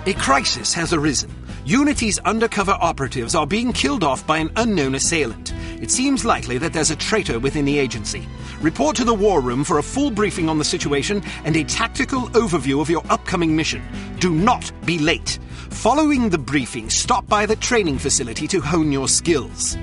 A crisis has arisen. Unity's undercover operatives are being killed off by an unknown assailant. It seems likely that there's a traitor within the agency. Report to the war room for a full briefing on the situation and a tactical overview of your upcoming mission. Do not be late. Following the briefing, stop by the training facility to hone your skills.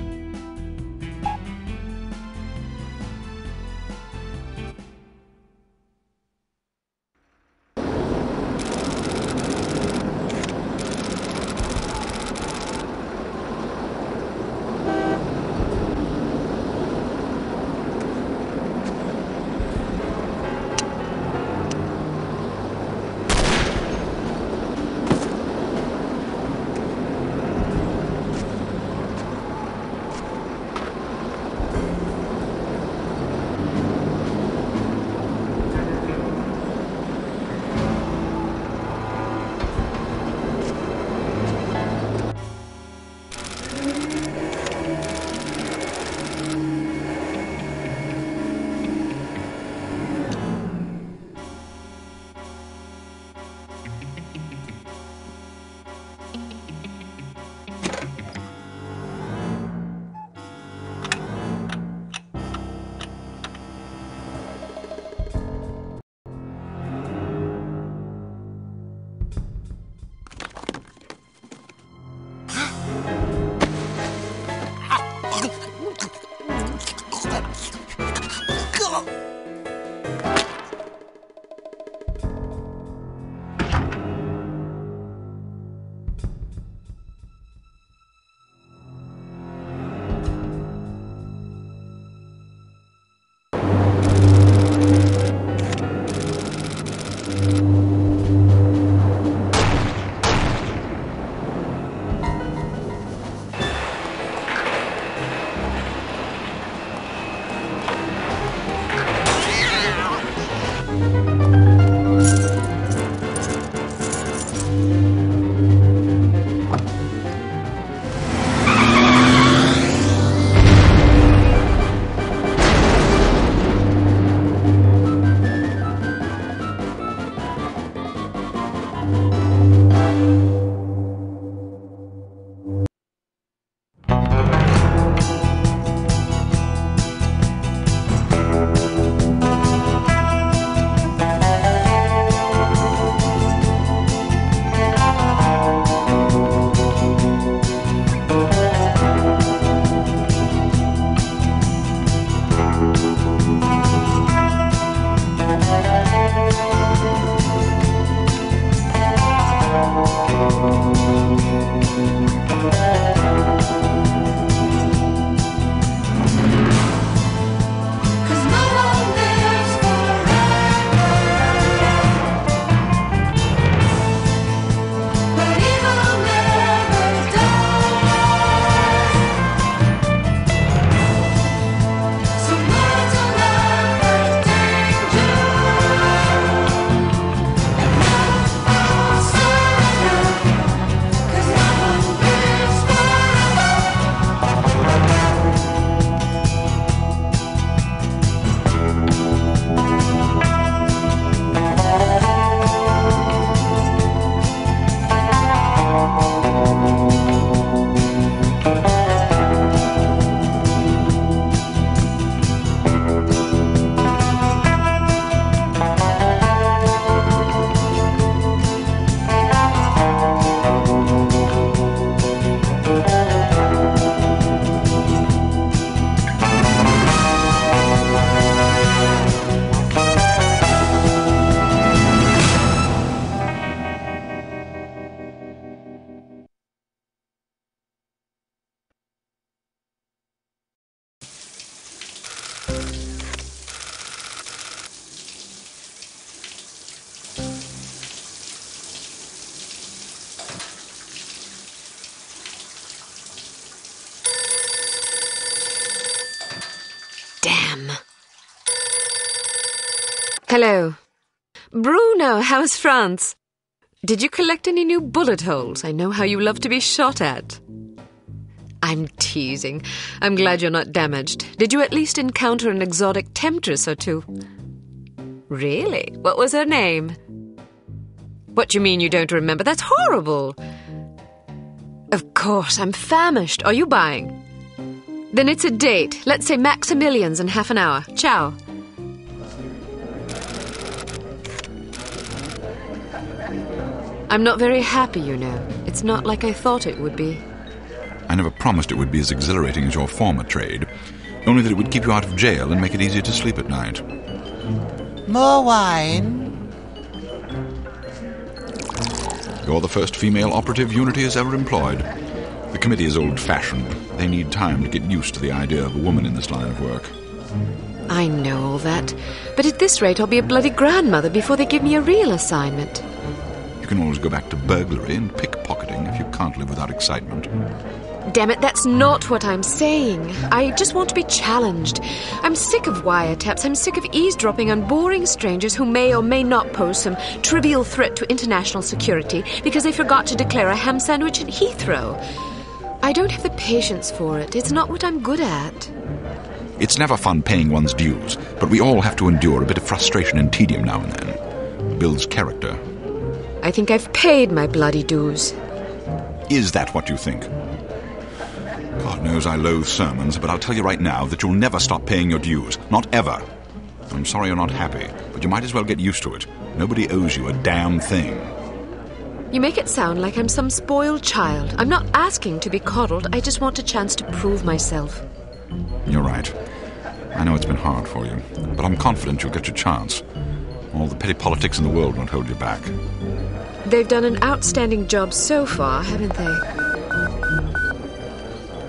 Damn. Hello. Bruno, how's France? Did you collect any new bullet holes? I know how you love to be shot at. I'm teasing. I'm glad you're not damaged. Did you at least encounter an exotic temptress or two? Really? What was her name? What do you mean you don't remember? That's horrible. Of course, I'm famished. Are you buying? Then it's a date. Let's say Maximilian's in half an hour. Ciao. I'm not very happy, you know. It's not like I thought it would be. I never promised it would be as exhilarating as your former trade, only that it would keep you out of jail and make it easier to sleep at night. More wine? You're the first female operative Unity has ever employed. The committee is old-fashioned. They need time to get used to the idea of a woman in this line of work. I know all that, but at this rate I'll be a bloody grandmother before they give me a real assignment. You can always go back to burglary and pickpocketing if you can't live without excitement. Damn it, that's not what I'm saying. I just want to be challenged. I'm sick of wiretaps. I'm sick of eavesdropping on boring strangers who may or may not pose some trivial threat to international security because they forgot to declare a ham sandwich at Heathrow. I don't have the patience for it. It's not what I'm good at. It's never fun paying one's dues, but we all have to endure a bit of frustration and tedium now and then. It builds character. I think I've paid my bloody dues. Is that what you think? God knows I loathe sermons, but I'll tell you right now that you'll never stop paying your dues. Not ever. I'm sorry you're not happy, but you might as well get used to it. Nobody owes you a damn thing. You make it sound like I'm some spoiled child. I'm not asking to be coddled. I just want a chance to prove myself. You're right. I know it's been hard for you, but I'm confident you'll get your chance. All the petty politics in the world won't hold you back. They've done an outstanding job so far, haven't they?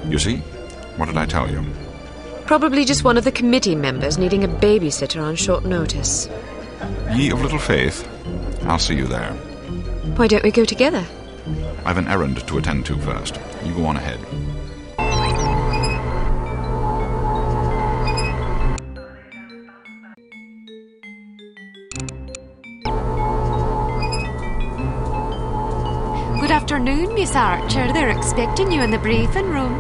You see? What did I tell you? Probably just one of the committee members needing a babysitter on short notice. Ye of little faith. I'll see you there. Why don't we go together? I've an errand to attend to first. You go on ahead. Good afternoon, Miss Archer. They're expecting you in the briefing room.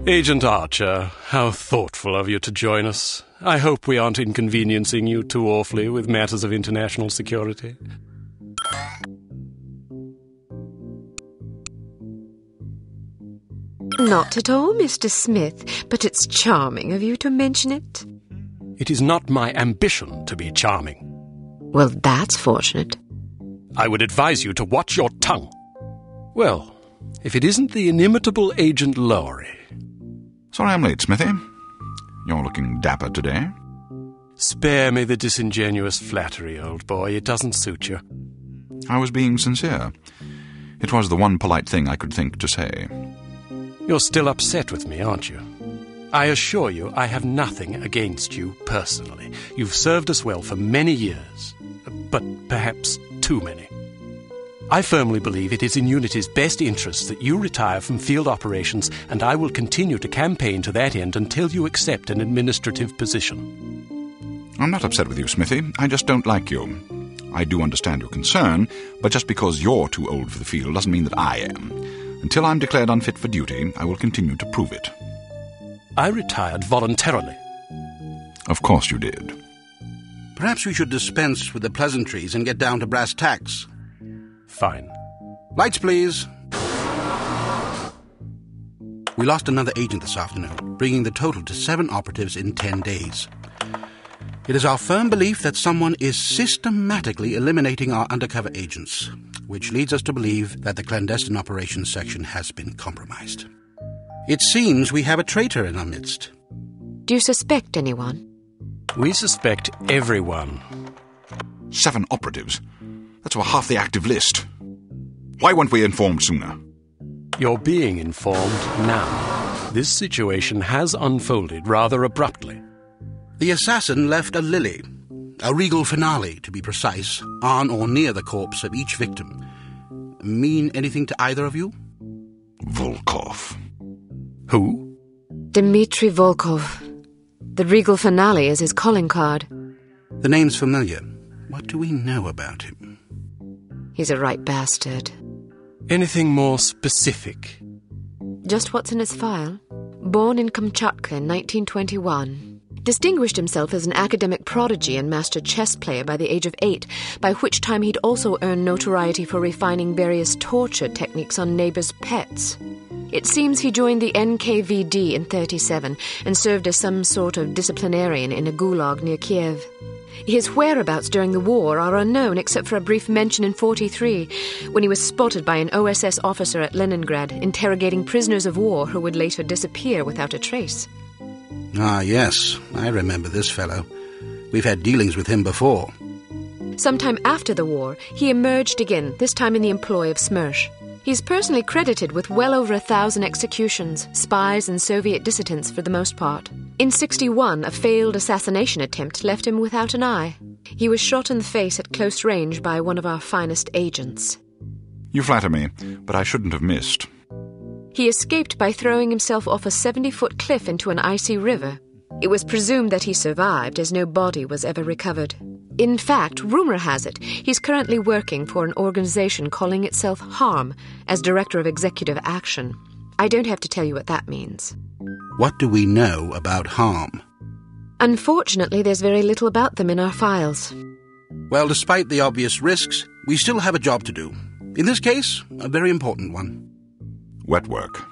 Agent Archer, how thoughtful of you to join us. I hope we aren't inconveniencing you too awfully with matters of international security. Not at all, Mr. Smith, but it's charming of you to mention it. It is not my ambition to be charming. Well, that's fortunate. I would advise you to watch your tongue. Well, if it isn't the inimitable Agent Lowry. Sorry I'm late, Smithy. You're looking dapper today. Spare me the disingenuous flattery, old boy. It doesn't suit you. I was being sincere. It was the one polite thing I could think to say. You're still upset with me, aren't you? I assure you I have nothing against you personally. You've served us well for many years, but perhaps too many. I firmly believe it is in Unity's best interests that you retire from field operations, and I will continue to campaign to that end until you accept an administrative position. I'm not upset with you, Smithy. I just don't like you. I do understand your concern, but just because you're too old for the field doesn't mean that I am. Until I'm declared unfit for duty, I will continue to prove it. I retired voluntarily. Of course you did. Perhaps we should dispense with the pleasantries and get down to brass tacks. Fine. Lights, please. We lost another agent this afternoon, bringing the total to 7 operatives in 10 days. It is our firm belief that someone is systematically eliminating our undercover agents, which leads us to believe that the clandestine operations section has been compromised. It seems we have a traitor in our midst. Do you suspect anyone? We suspect everyone. 7 operatives? That's over half the active list. Why weren't we informed sooner? You're being informed now. This situation has unfolded rather abruptly. The assassin left a lily, a regal finale to be precise, on or near the corpse of each victim. Mean anything to either of you? Volkov. Who? Dmitry Volkov. The regal finale is his calling card. The name's familiar. What do we know about him? He's a right bastard. Anything more specific? Just what's in his file. Born in Kamchatka in 1921. Distinguished himself as an academic prodigy and master chess player by the age of 8, by which time he'd also earned notoriety for refining various torture techniques on neighbors' pets. It seems he joined the NKVD in 1937 and served as some sort of disciplinarian in a gulag near Kiev. His whereabouts during the war are unknown except for a brief mention in 1943 when he was spotted by an OSS officer at Leningrad interrogating prisoners of war who would later disappear without a trace. Ah, yes, I remember this fellow. We've had dealings with him before. Sometime after the war, he emerged again, this time in the employ of Smersh. He's personally credited with well over 1,000 executions, spies and Soviet dissidents for the most part. In 1961, a failed assassination attempt left him without an eye. He was shot in the face at close range by one of our finest agents. You flatter me, but I shouldn't have missed. He escaped by throwing himself off a 70-foot cliff into an icy river. It was presumed that he survived, as no body was ever recovered. In fact, rumor has it, he's currently working for an organization calling itself H.A.R.M as Director of Executive Action. I don't have to tell you what that means. What do we know about H.A.R.M? Unfortunately, there's very little about them in our files. Well, despite the obvious risks, we still have a job to do. In this case, a very important one. Wet work.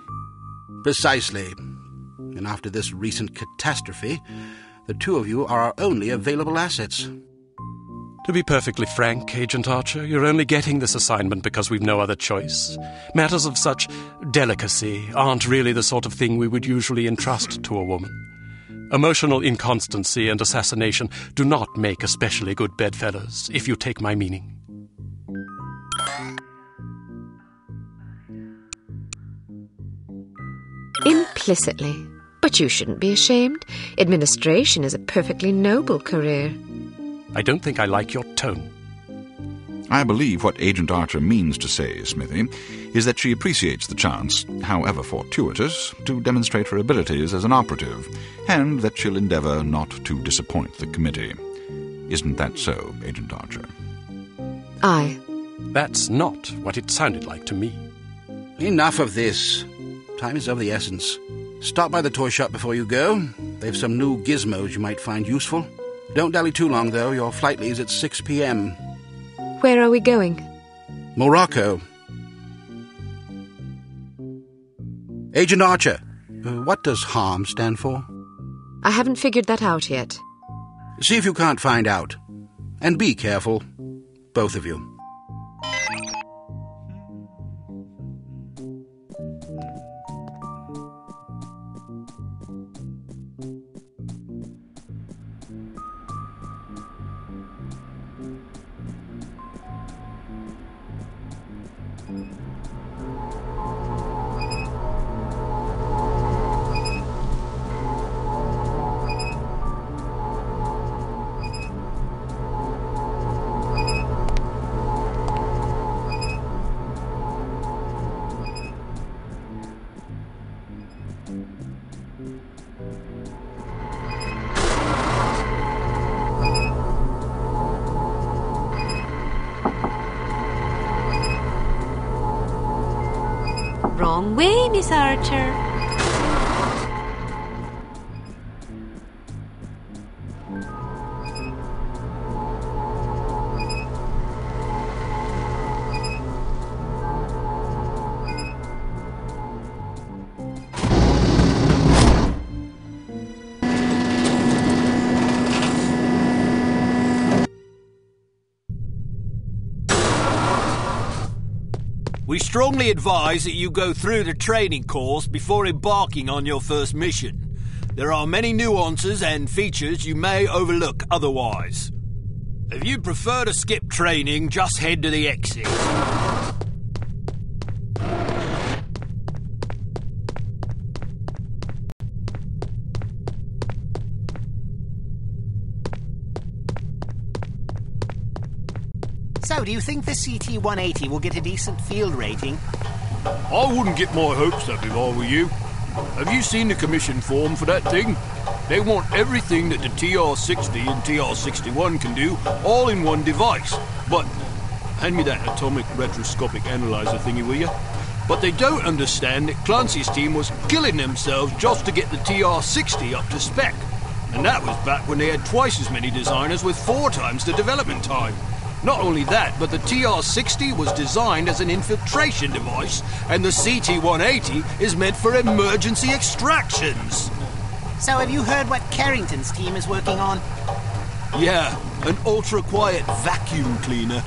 Precisely. And after this recent catastrophe, the two of you are our only available assets. To be perfectly frank, Agent Archer, you're only getting this assignment because we've no other choice. Matters of such delicacy aren't really the sort of thing we would usually entrust to a woman. Emotional inconstancy and assassination do not make especially good bedfellows, if you take my meaning. Implicitly. But you shouldn't be ashamed. Administration is a perfectly noble career. I don't think I like your tone. I believe what Agent Archer means to say, Smithy, is that she appreciates the chance, however fortuitous, to demonstrate her abilities as an operative, and that she'll endeavour not to disappoint the committee. Isn't that so, Agent Archer? Aye. That's not what it sounded like to me. Enough of this. Time is of the essence. Stop by the toy shop before you go. They've some new gizmos you might find useful. Don't dally too long, though. Your flight leaves at 6 p.m. Where are we going? Morocco. Agent Archer, what does H.A.R.M stand for? I haven't figured that out yet. See if you can't find out. And be careful. Both of you. Wrong way, Miss Archer. We strongly advise that you go through the training course before embarking on your first mission. There are many nuances and features you may overlook otherwise. If you prefer to skip training, just head to the exit. So, do you think the CT-180 will get a decent field rating? I wouldn't get my hopes up if I were you. Have you seen the commission form for that thing? They want everything that the TR-60 and TR-61 can do, all in one device. But, hand me that atomic retroscopic analyzer thingy, will you? But they don't understand that Clancy's team was killing themselves just to get the TR-60 up to spec. And that was back when they had twice as many designers with 4 times the development time. Not only that, but the TR-60 was designed as an infiltration device, and the CT-180 is meant for emergency extractions. So have you heard what Carrington's team is working on? Yeah, an ultra-quiet vacuum cleaner.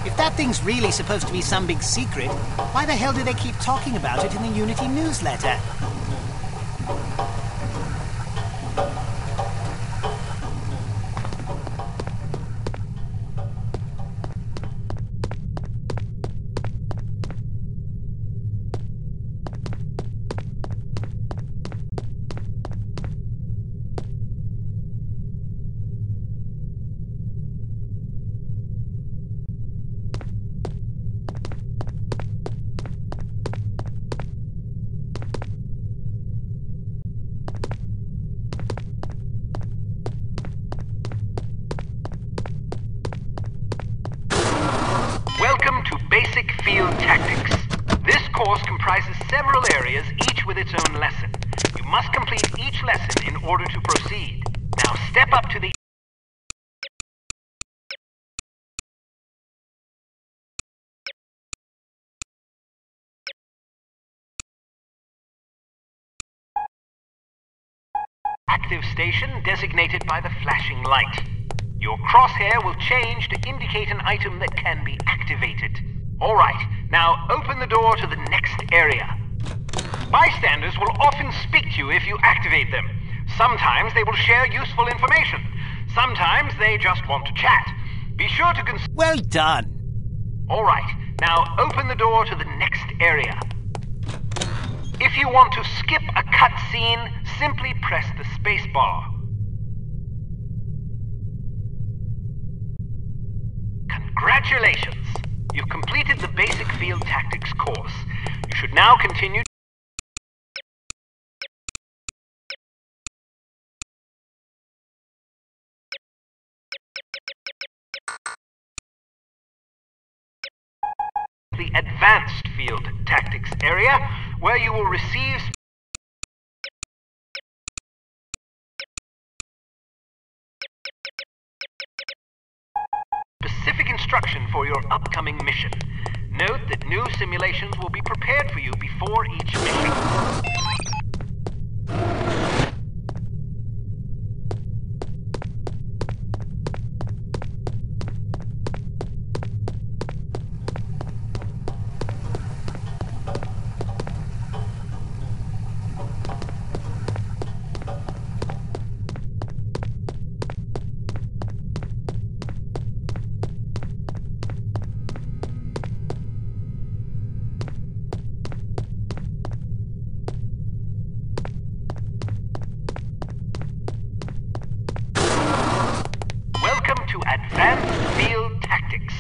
If that thing's really supposed to be some big secret, why the hell do they keep talking about it in the Unity newsletter? Welcome to Basic Field Tactics. This course comprises several areas, each with its own lesson. You must complete each lesson in order to proceed. Now step up to the... active station designated by the flashing light. Your crosshair will change to indicate an item that can be activated. Alright, now open the door to the next area. Bystanders will often speak to you if you activate them. Sometimes they will share useful information. Sometimes they just want to chat. Be sure to Well done. Alright, now open the door to the next area. If you want to skip a cutscene, simply press the space bar. Congratulations! You've completed the Basic Field Tactics course. You should now continue the Advanced Field Tactics area, where you will receive specific instruction for your upcoming mission. Note that new simulations will be prepared for you before each mission. Welcome to Advanced Field Tactics.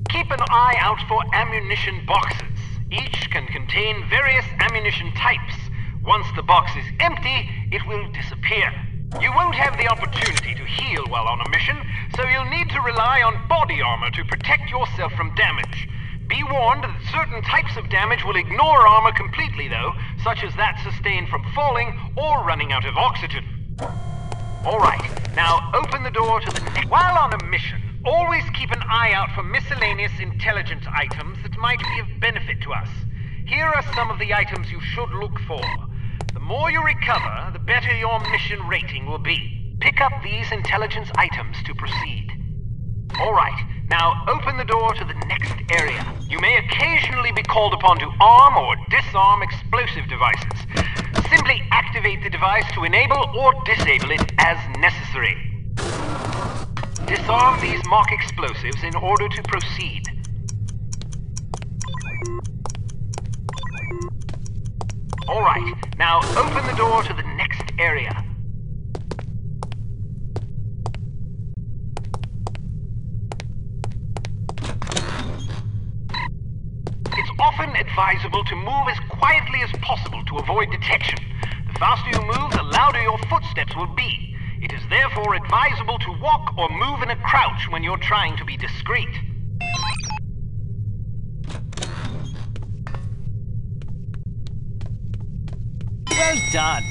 Keep an eye out for ammunition boxes. Each can contain various ammunition types. Once the box is empty, it will disappear. You won't have the opportunity to heal while on a mission, so you'll need to rely on body armor to protect yourself from damage. Be warned that certain types of damage will ignore armor completely, though, such as that sustained from falling or running out of oxygen. Alright, now open the door to the next... While on a mission, always keep an eye out for miscellaneous intelligence items that might be of benefit to us. Here are some of the items you should look for. The more you recover, the better your mission rating will be. Pick up these intelligence items to proceed. Alright, now open the door to the next area. You may occasionally be called upon to arm or disarm explosive devices. Simply activate the device to enable or disable it as necessary. Disarm these mock explosives in order to proceed. Alright, now open the door to the next area. advisable to move as quietly as possible to avoid detection. The faster you move, the louder your footsteps will be. It is therefore advisable to walk or move in a crouch when you're trying to be discreet. Well done.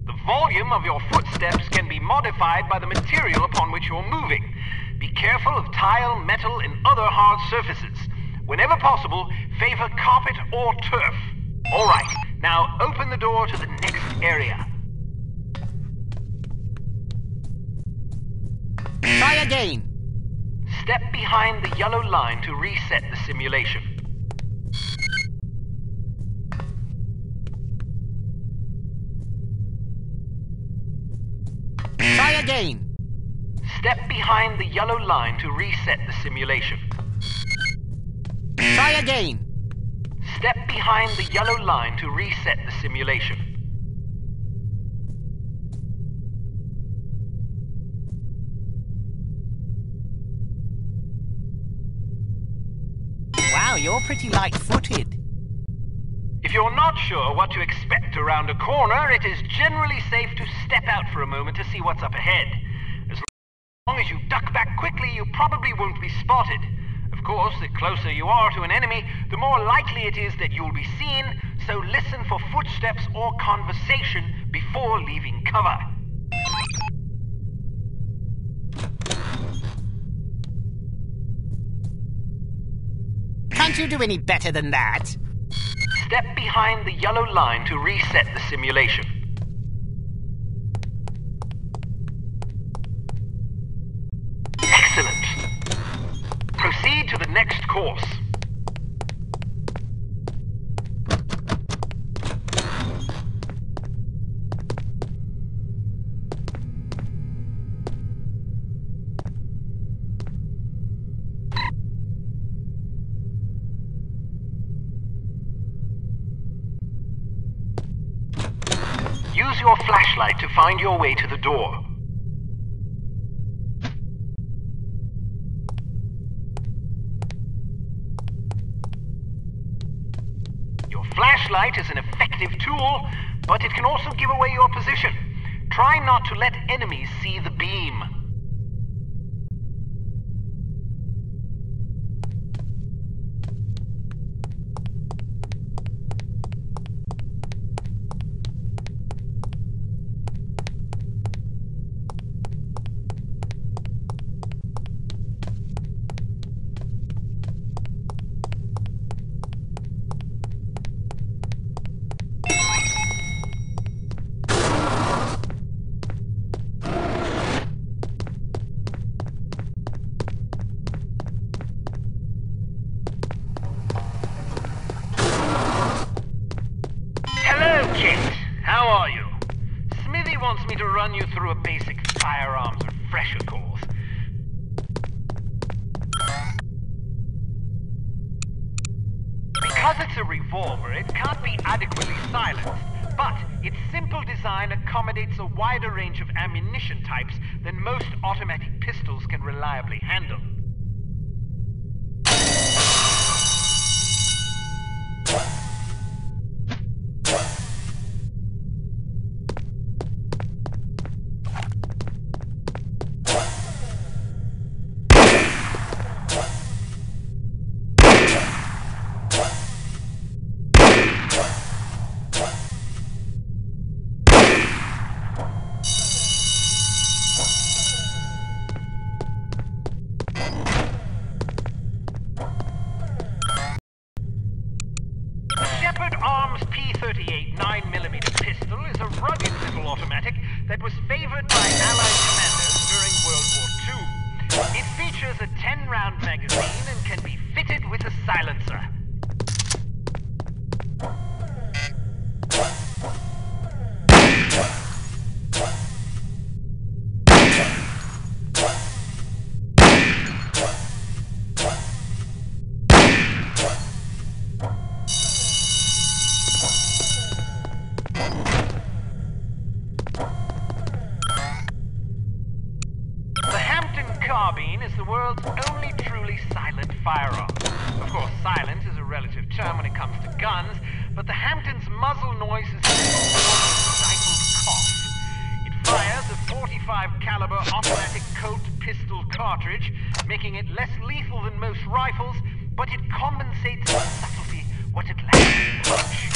The volume of your footsteps can be modified by the material upon which you're moving. Be careful of tile, metal, and other hard surfaces. Whenever possible, favor carpet or turf. All right, now open the door to the next area. Try again. Step behind the yellow line to reset the simulation. Try again. Step behind the yellow line to reset the simulation. Try again. Step behind the yellow line to reset the simulation. Wow, you're pretty light-footed. If you're not sure what to expect around a corner, it is generally safe to step out for a moment to see what's up ahead. As long as you duck back quickly, you probably won't be spotted. Of course, the closer you are to an enemy, the more likely it is that you'll be seen, so listen for footsteps or conversation before leaving cover. Can't you do any better than that? Step behind the yellow line to reset the simulation. Excellent. Proceed to the next course. Use your flashlight to find your way to the door. Your flashlight is an effective tool, but it can also give away your position. Try not to let enemies see the beam. How are you? Smithy wants me to run you through a basic firearms refresher course. Because it's a revolver, it can't be adequately silenced, but its simple design accommodates a wider range of ammunition types than most automatic pistols can reliably handle. H.A.R.M's P-38 9mm pistol is a rugged little automatic that was favored by Allied commanders during World War II. It features a 10-round magazine and can be fitted with a silencer. Carbine is the world's only truly silent firearm. Of course, silent but the Hampton's muzzle noise is a stifled cough. It fires a .45 caliber automatic Colt pistol cartridge, making it less lethal than most rifles, but it compensates in subtlety what it lacks in punch.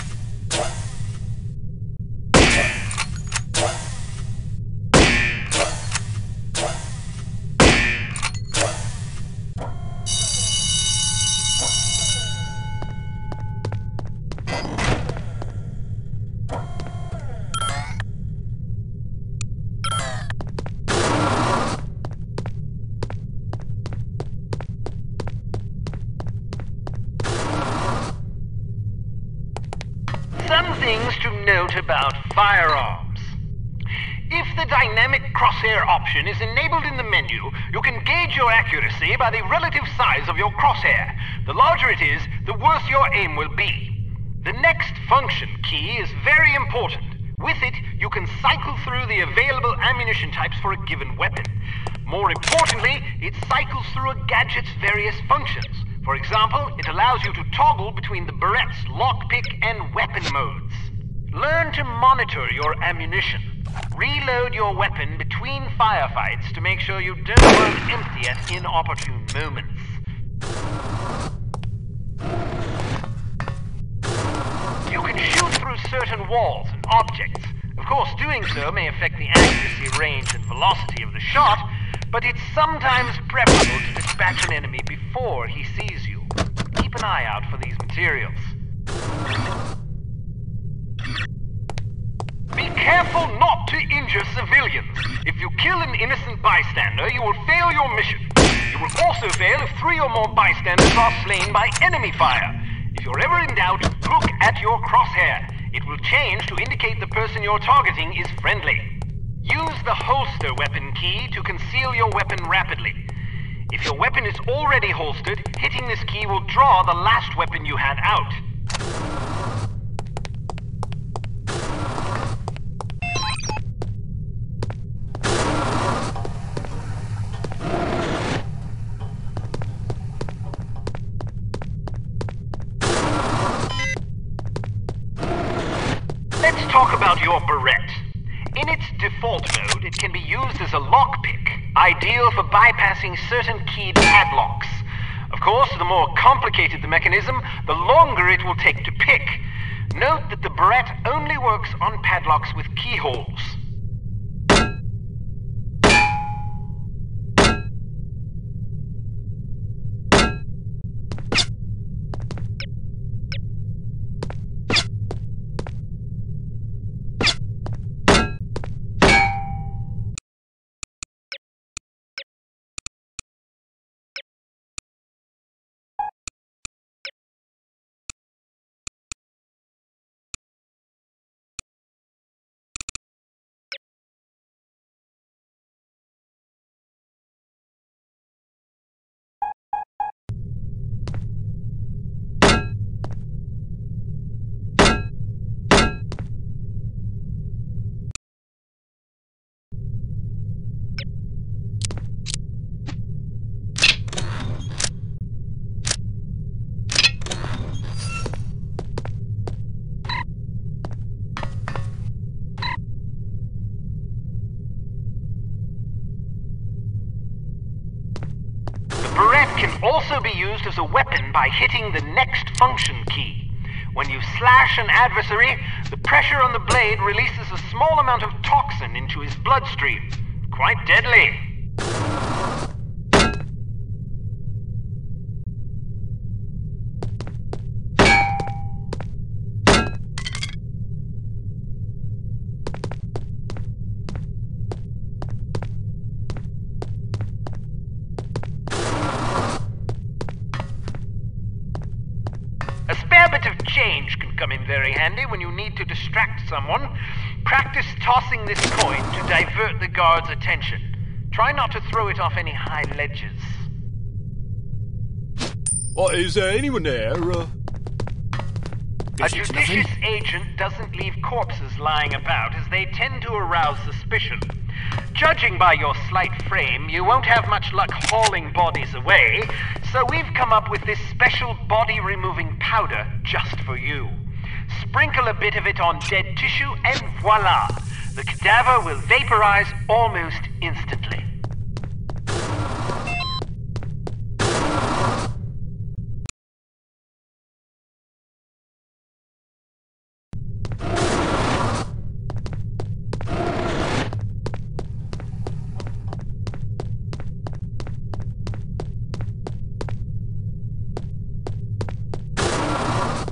Some things to note about firearms. If the dynamic crosshair option is enabled in the menu, you can gauge your accuracy by the relative size of your crosshair. The larger it is, the worse your aim will be. The next function key is very important. With it, you can cycle through the available ammunition types for a given weapon. More importantly, it cycles through a gadget's various functions. For example, it allows you to toggle between the Berette's lockpick and weapon modes. Learn to monitor your ammunition. Reload your weapon between firefights to make sure you don't run empty at inopportune moments. You can shoot through certain walls and objects. Of course, doing so may affect the accuracy, range, and velocity of the shot, but it's sometimes preferable to dispatch an enemy before he sees you. Keep an eye out for these materials. Be careful not to injure civilians. If you kill an innocent bystander, you will fail your mission. You will also fail if 3 or more bystanders are slain by enemy fire. If you're ever in doubt, look at your crosshair. It will change to indicate the person you're targeting is friendly. Use the holster weapon key to conceal your weapon rapidly. If your weapon is already holstered, hitting this key will draw the last weapon you had out. Let's talk about your Berette. In its default mode, it can be used as a lockpick, ideal for bypassing certain keyed padlocks. Of course, the more complicated the mechanism, the longer it will take to pick. Note that the Berette only works on padlocks with keyholes. Can also be used as a weapon by hitting the next function key. When you slash an adversary, the pressure on the blade releases a small amount of toxin into his bloodstream. Quite deadly. A spare bit of change can come in very handy when you need to distract someone. Practice tossing this coin to divert the guard's attention. Try not to throw it off any high ledges. Is there anyone there? A judicious agent doesn't leave corpses lying about, as they tend to arouse suspicion. Judging by your slight frame, you won't have much luck hauling bodies away, so we've come up with this special body-removing powder just for you. sprinkle a bit of it on dead tissue, and voila! The cadaver will vaporize almost instantly.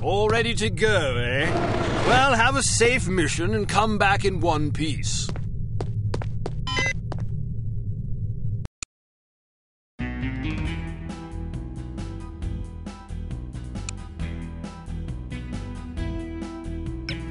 All ready to go, eh? Well, have a safe mission and come back in one piece.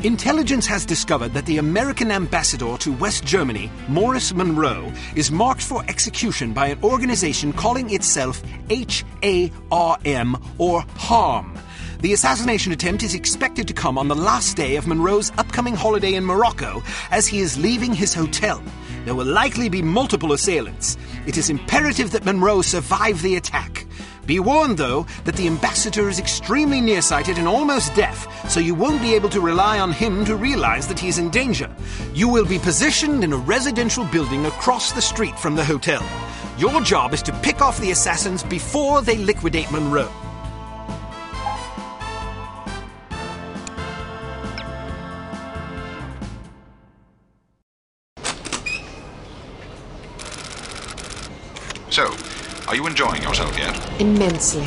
Intelligence has discovered that the American ambassador to West Germany, Morris Monroe, is marked for execution by an organization calling itself H.A.R.M. or H.A.R.M. The assassination attempt is expected to come on the last day of Monroe's upcoming holiday in Morocco as he is leaving his hotel. There will likely be multiple assailants. It is imperative that Monroe survive the attack. Be warned, though, that the ambassador is extremely nearsighted and almost deaf, so you won't be able to rely on him to realize that he is in danger. You will be positioned in a residential building across the street from the hotel. Your job is to pick off the assassins before they liquidate Monroe. So, are you enjoying yourself yet? Immensely.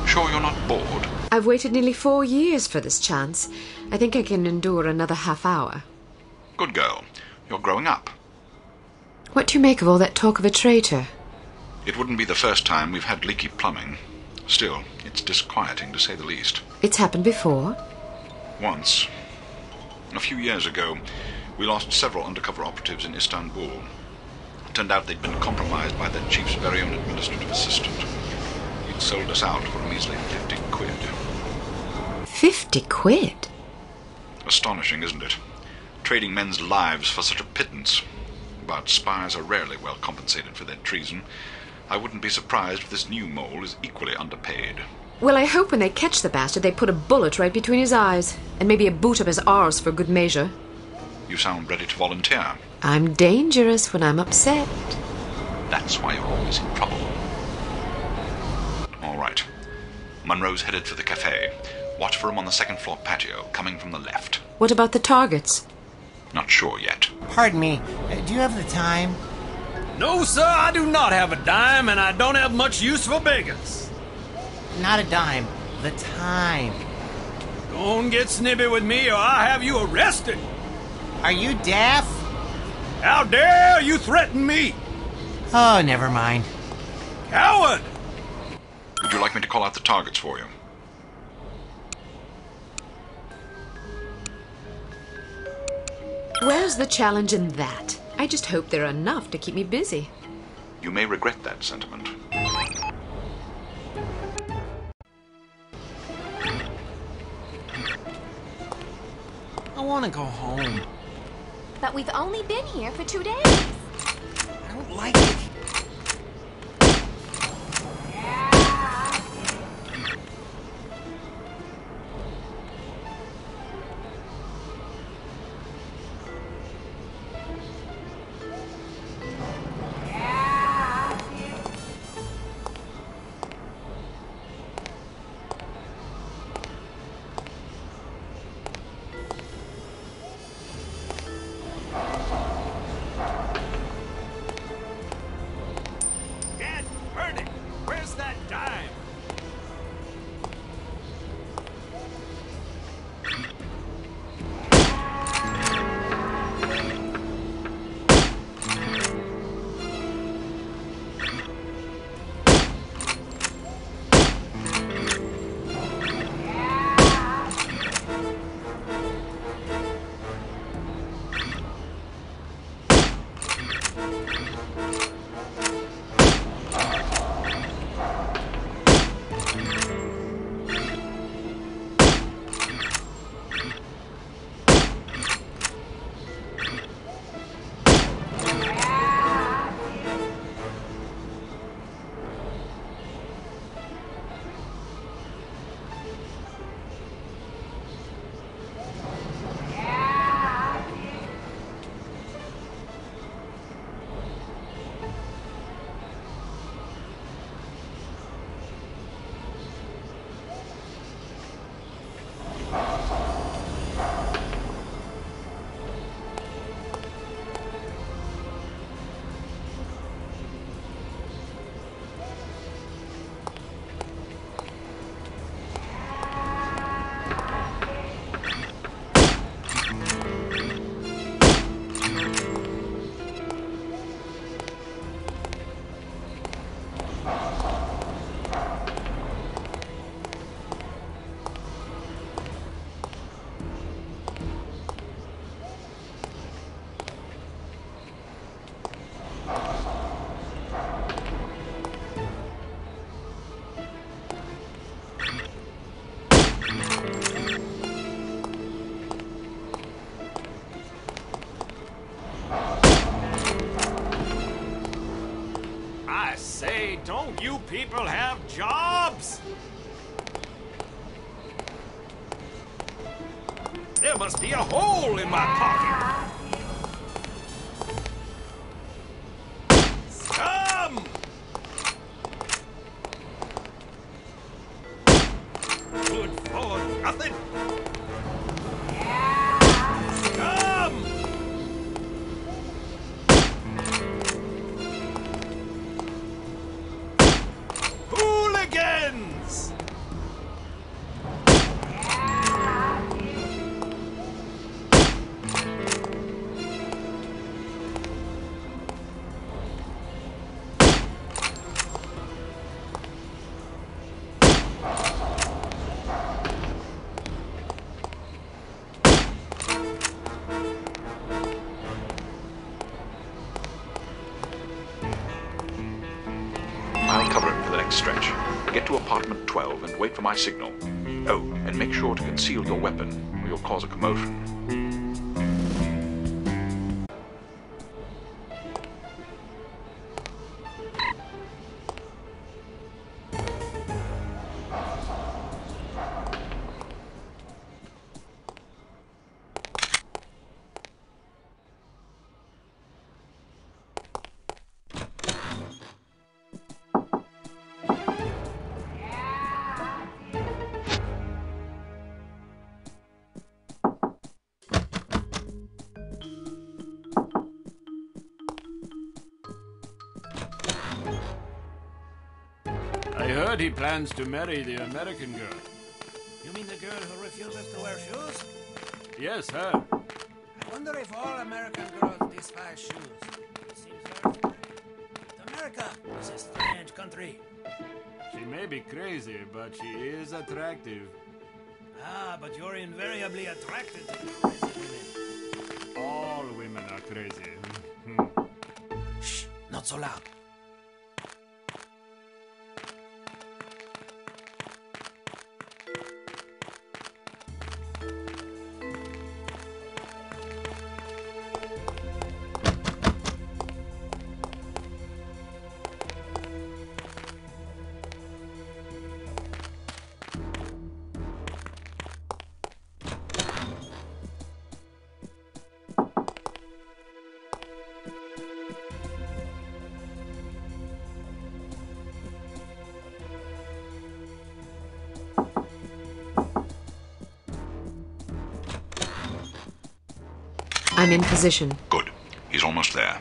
Sure you're not bored? I've waited nearly 4 years for this chance. I think I can endure another half hour. Good girl. You're growing up. What do you make of all that talk of a traitor? It wouldn't be the first time we've had leaky plumbing. Still, it's disquieting to say the least. It's happened before? Once. A few years ago, we lost several undercover operatives in Istanbul. Turned out they'd been compromised by their chief's very own administrative assistant. He'd sold us out for a measly 50 quid. 50 quid? Astonishing, isn't it? Trading men's lives for such a pittance. But spies are rarely well compensated for their treason. I wouldn't be surprised if this new mole is equally underpaid. Well, I hope when they catch the bastard they put a bullet right between his eyes, and maybe a boot up his arse for good measure. You sound ready to volunteer. I'm dangerous when I'm upset. That's why you're always in trouble. All right. Monroe's headed for the cafe. Watch for him on the second floor patio, coming from the left. What about the targets? Not sure yet. Pardon me, do you have the time? No, sir, I do not have a dime, and I don't have much use for beggars. Not a dime, the time. Don't get snippy with me or I'll have you arrested. Are you deaf? How dare you threaten me? Oh, never mind. Coward! Would you like me to call out the targets for you? Where's the challenge in that? I just hope there are enough to keep me busy. You may regret that sentiment. I want to go home. But we've only been here for 2 days. I don't like it. people have jobs? There must be a hole in my pocket. Scum! Good for nothing. Scum! Hooligans! I'll cover it for the next stretch. Get to apartment 12 and wait for my signal. Oh, and make sure to conceal your weapon, or you'll cause a commotion. I heard he plans to marry the American girl. You mean the girl who refuses to wear shoes? Yes, her. I wonder if all American girls despise shoes. It seems very strange. America is a strange country. She may be crazy, but she is attractive. Ah, but you're invariably attracted to crazy women. All women are crazy. Shh, not so loud. I'm in position. Good. He's almost there.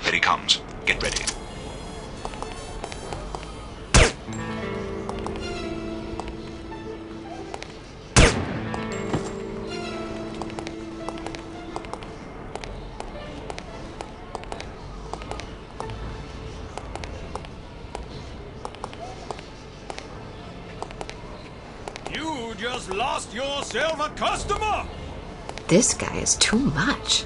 Here he comes. Get ready. You just lost yourself a customer! This guy is too much.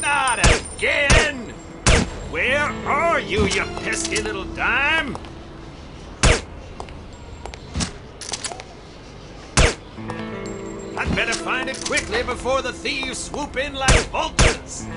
Not again! Where are you, you pesky little dime? I'd better find it quickly before the thieves swoop in like vultures.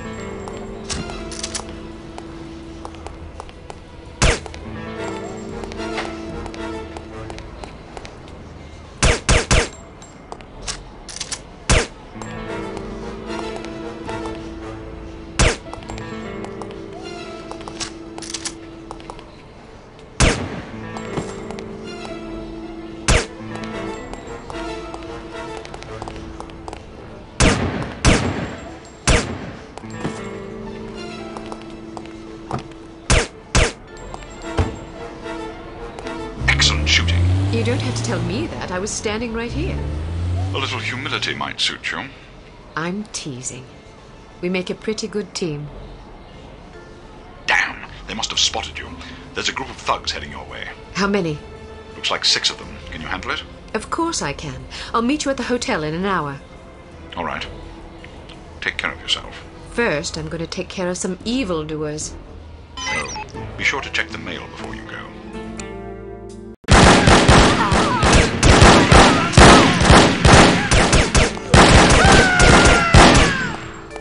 You don't have to tell me that. I was standing right here. A little humility might suit you. I'm teasing. We make a pretty good team. Damn! They must have spotted you. There's a group of thugs heading your way. How many? Looks like 6 of them. Can you handle it? Of course I can. I'll meet you at the hotel in an hour. All right. Take care of yourself. First, I'm going to take care of some evildoers. Be sure to check the mail before you go.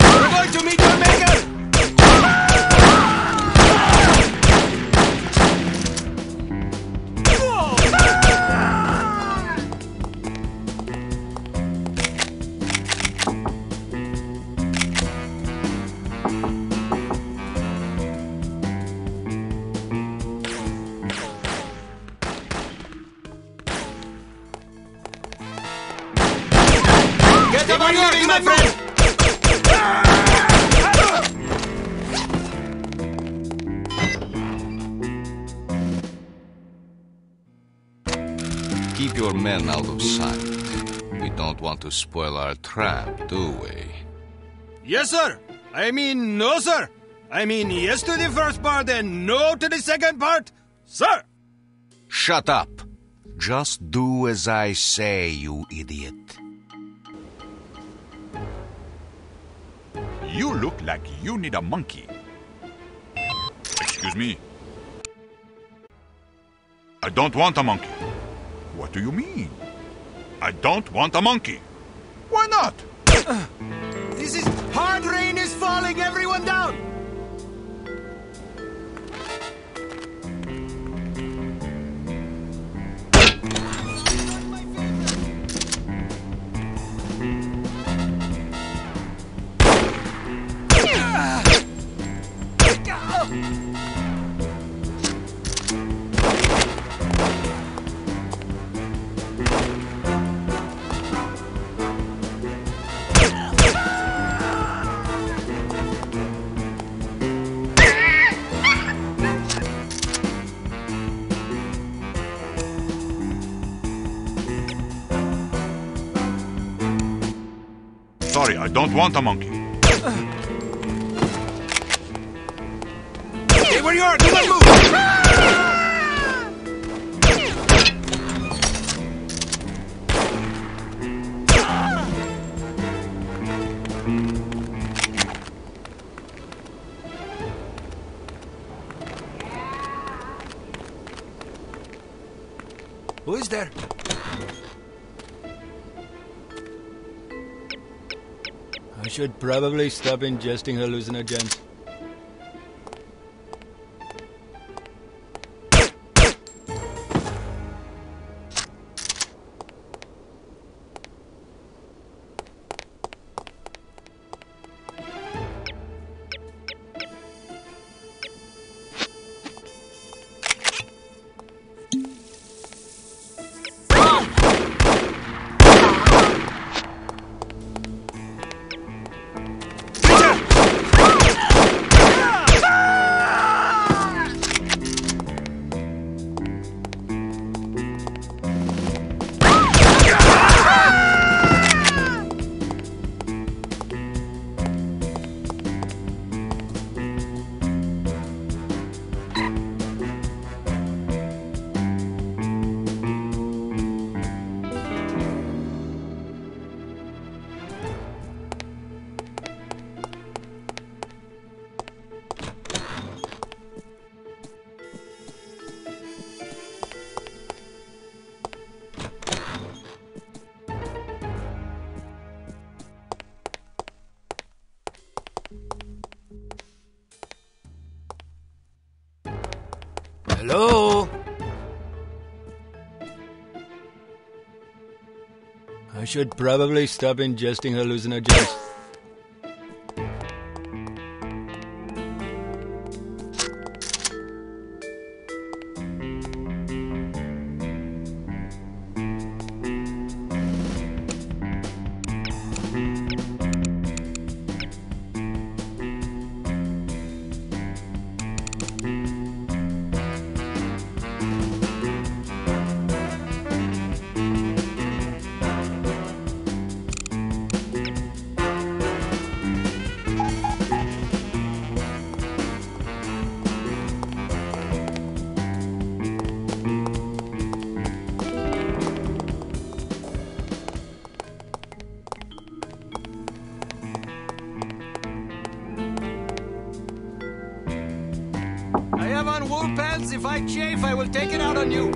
We're going to meet your maker! Get up and moving, my friend! Keep your men out of sight. We don't want to spoil our trap, do we? Yes, sir. I mean, no, sir. I mean, yes to the first part and no to the second part, sir. Shut up. Just do as I say, you idiot. You look like you need a monkey. Excuse me. I don't want a monkey. What do you mean? I don't want a monkey. Why not? This is hard rain is falling everyone down. Sorry, I don't want a monkey. Stay where you are. Do not move. Who is there? I should probably stop ingesting hallucinogens. Hello? I should probably stop ingesting hallucinogens. comes, if I chafe, I will take it out on you.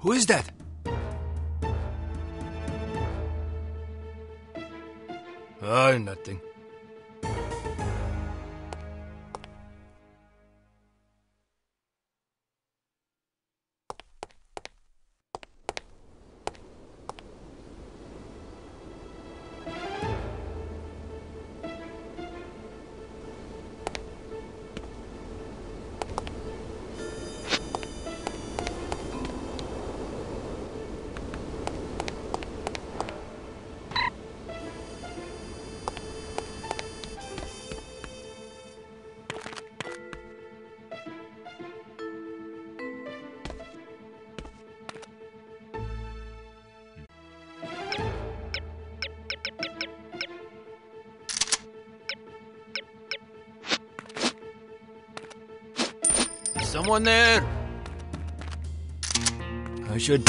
Who is that? Oh, nothing. Someone there! I should...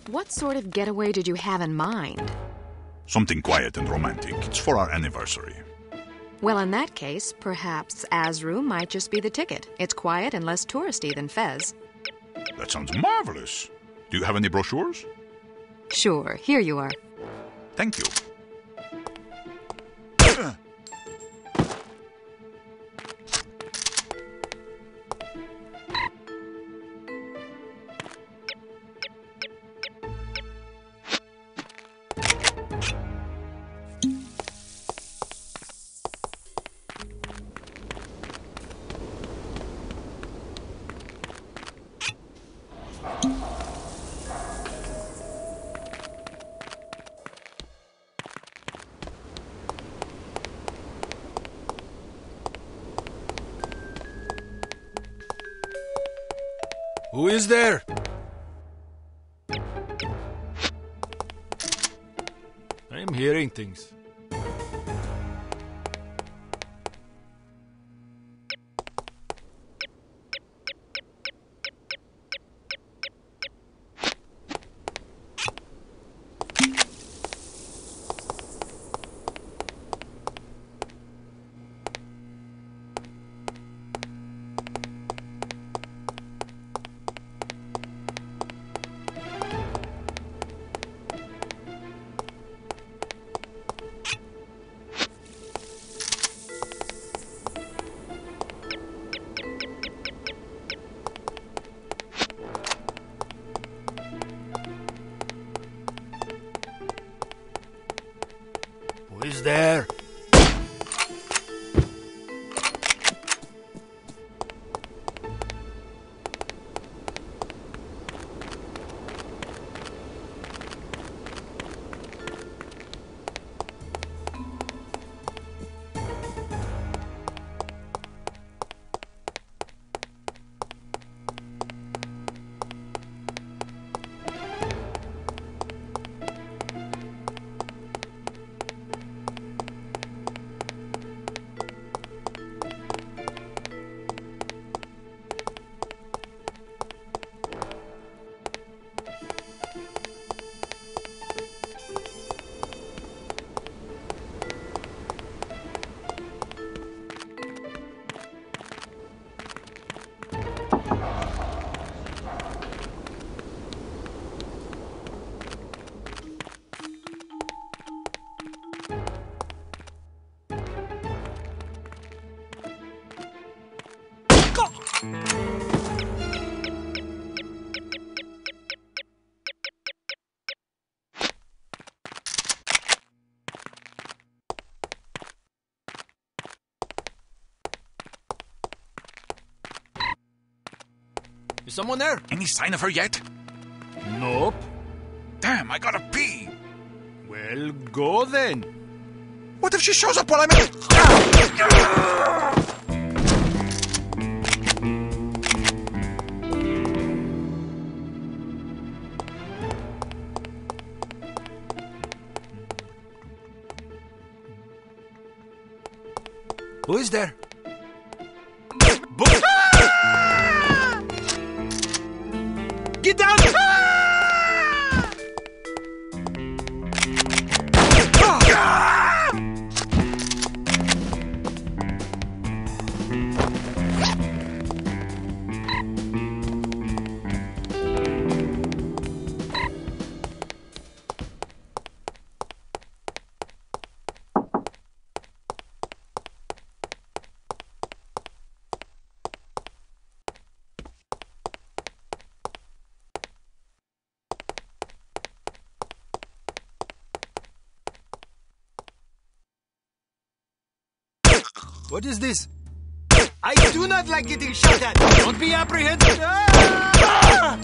What sort of getaway did you have in mind? Something quiet and romantic. It's for our anniversary. Well, in that case, perhaps Azru might just be the ticket. It's quiet and less touristy than Fez. That sounds marvelous. Do you have any brochures? Sure, here you are. Thank you. Who is there? I'm hearing things. Is someone there? Any sign of her yet? Nope. Damn, I gotta pee. Well, go then. What if she shows up while I'm in... Who is there? Get down! What is this? I do not like getting shot at! Don't be apprehensive! Ah!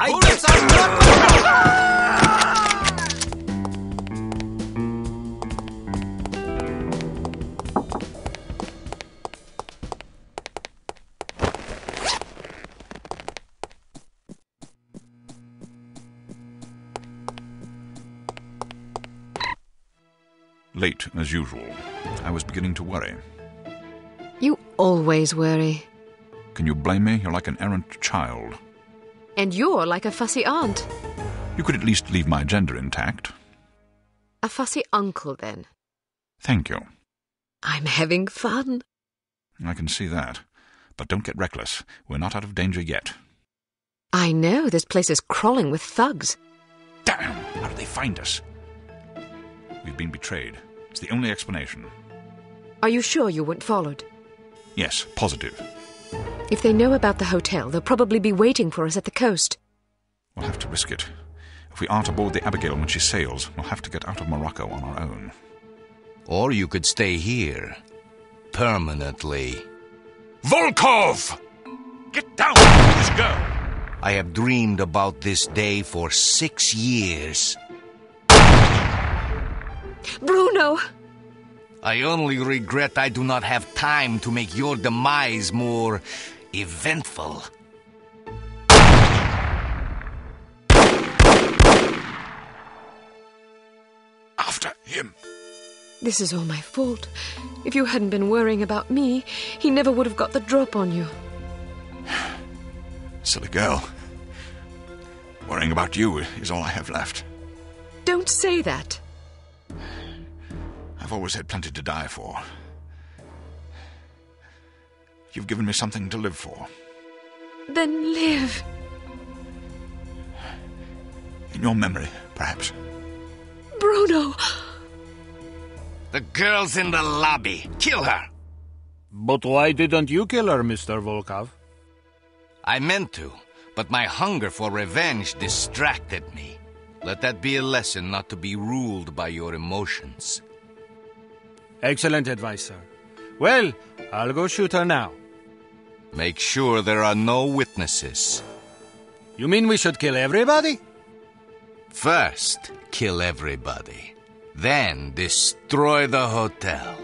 Bullets are not... Late, as usual. I was beginning to worry. You always worry. Can you blame me? You're like an errant child. And you're like a fussy aunt. You could at least leave my gender intact. A fussy uncle, then. Thank you. I'm having fun. I can see that. But don't get reckless. We're not out of danger yet. I know. This place is crawling with thugs. Damn! How did they find us? We've been betrayed. It's the only explanation. Are you sure you weren't followed? Yes, positive. If they know about the hotel, they'll probably be waiting for us at the coast. We'll have to risk it. If we aren't aboard the Abigail when she sails, we'll have to get out of Morocco on our own. Or you could stay here. Permanently. Volkov! Get down, foolish girl! I have dreamed about this day for 6 years. Bruno! I only regret I do not have time to make your demise more eventful. After him. This is all my fault. If you hadn't been worrying about me, he never would have got the drop on you. Silly girl. Worrying about you is all I have left. Don't say that. I've always had plenty to die for. You've given me something to live for. Then live. In your memory, perhaps. Bruno! The girl's in the lobby. Kill her. But why didn't you kill her, Mr. Volkov? I meant to, but my hunger for revenge distracted me. Let that be a lesson not to be ruled by your emotions. Excellent advice, sir. Well, I'll go shoot her now. Make sure there are no witnesses. You mean we should kill everybody? First, kill everybody. Then, destroy the hotel.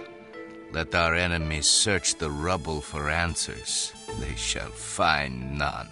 Let our enemies search the rubble for answers. They shall find none.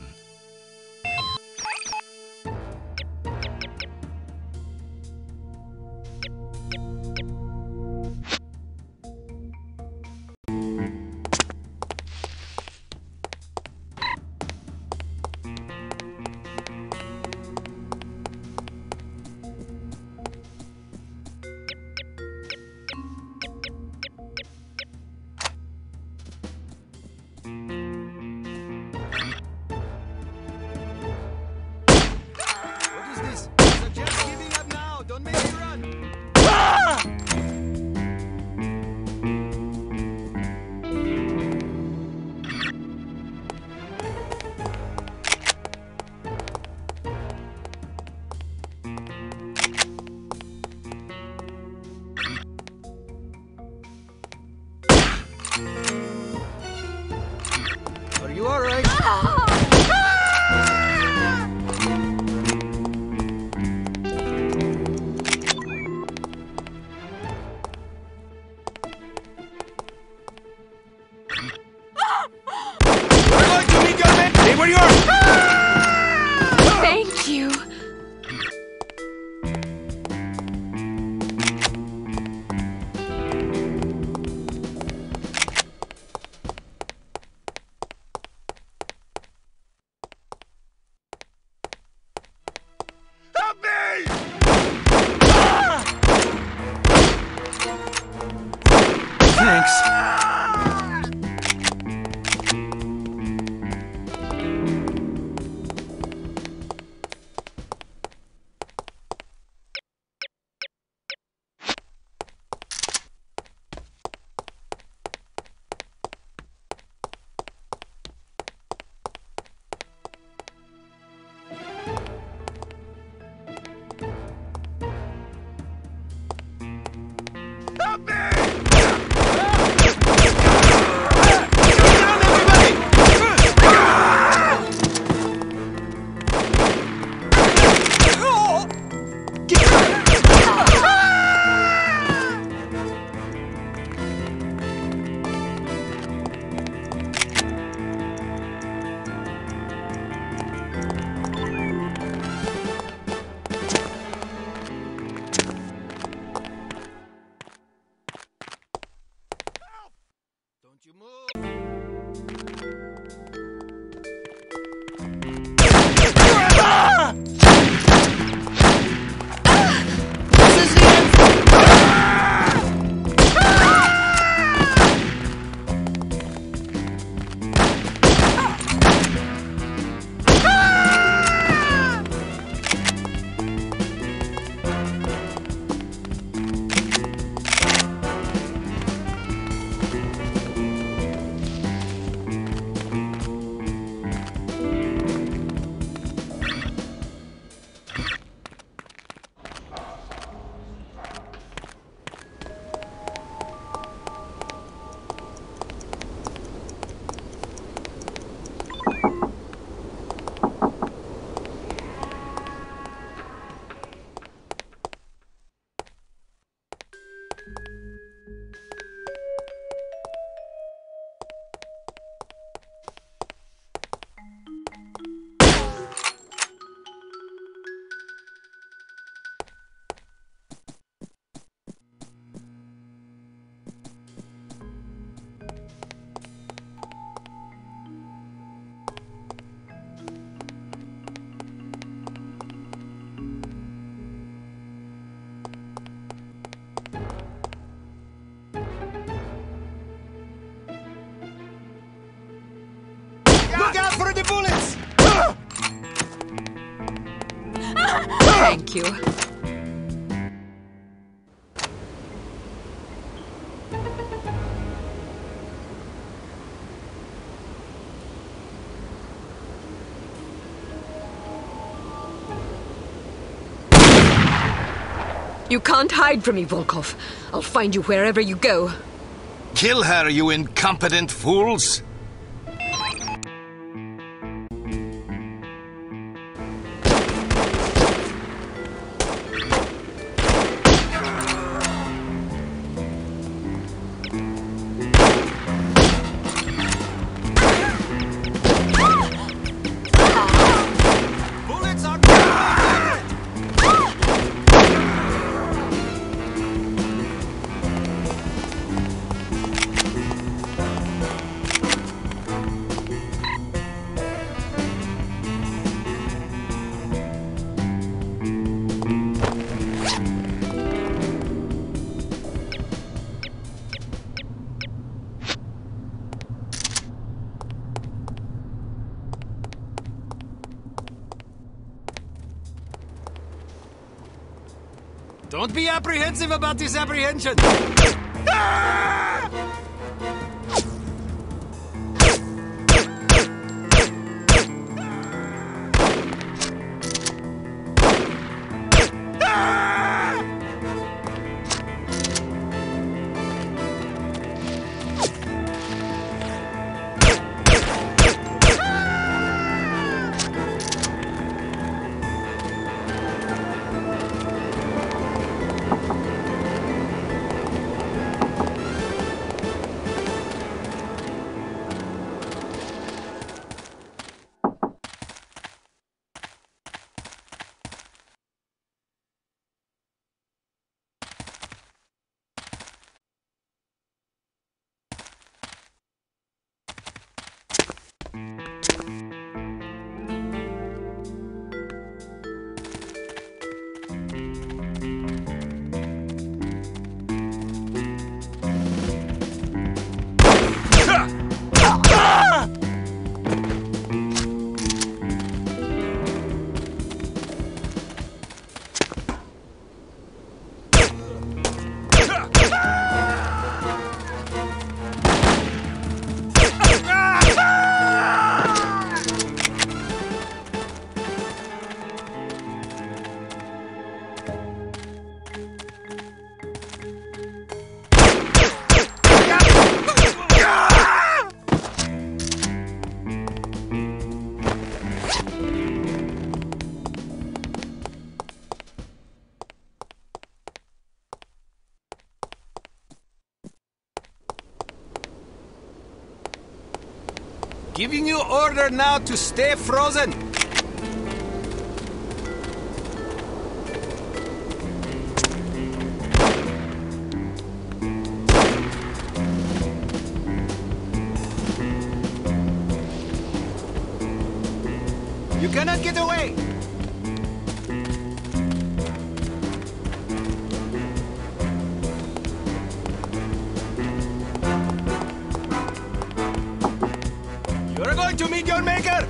you. You can't hide from me, Volkov. I'll find you wherever you go. Kill her, you incompetent fools! Don't be apprehensive about this apprehension. Giving you order now to stay frozen. You cannot get away. You're going to meet your maker!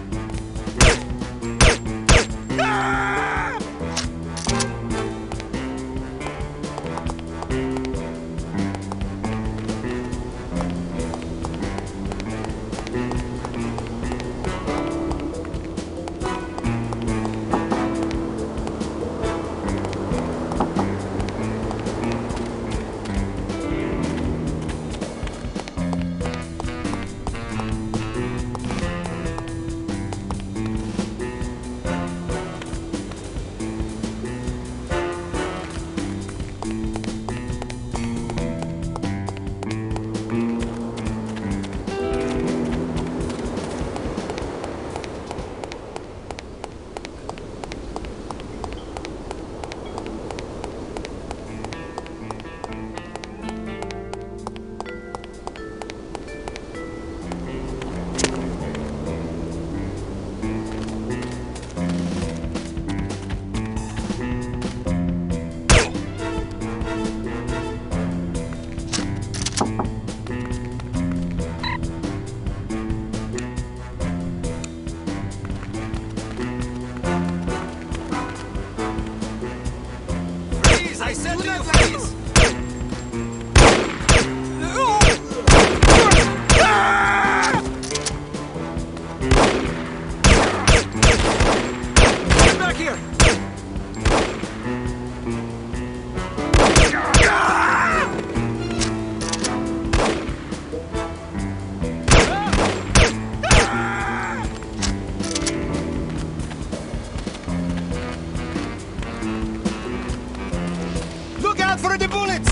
I said to you, please! Get back here! Look out for the bullets!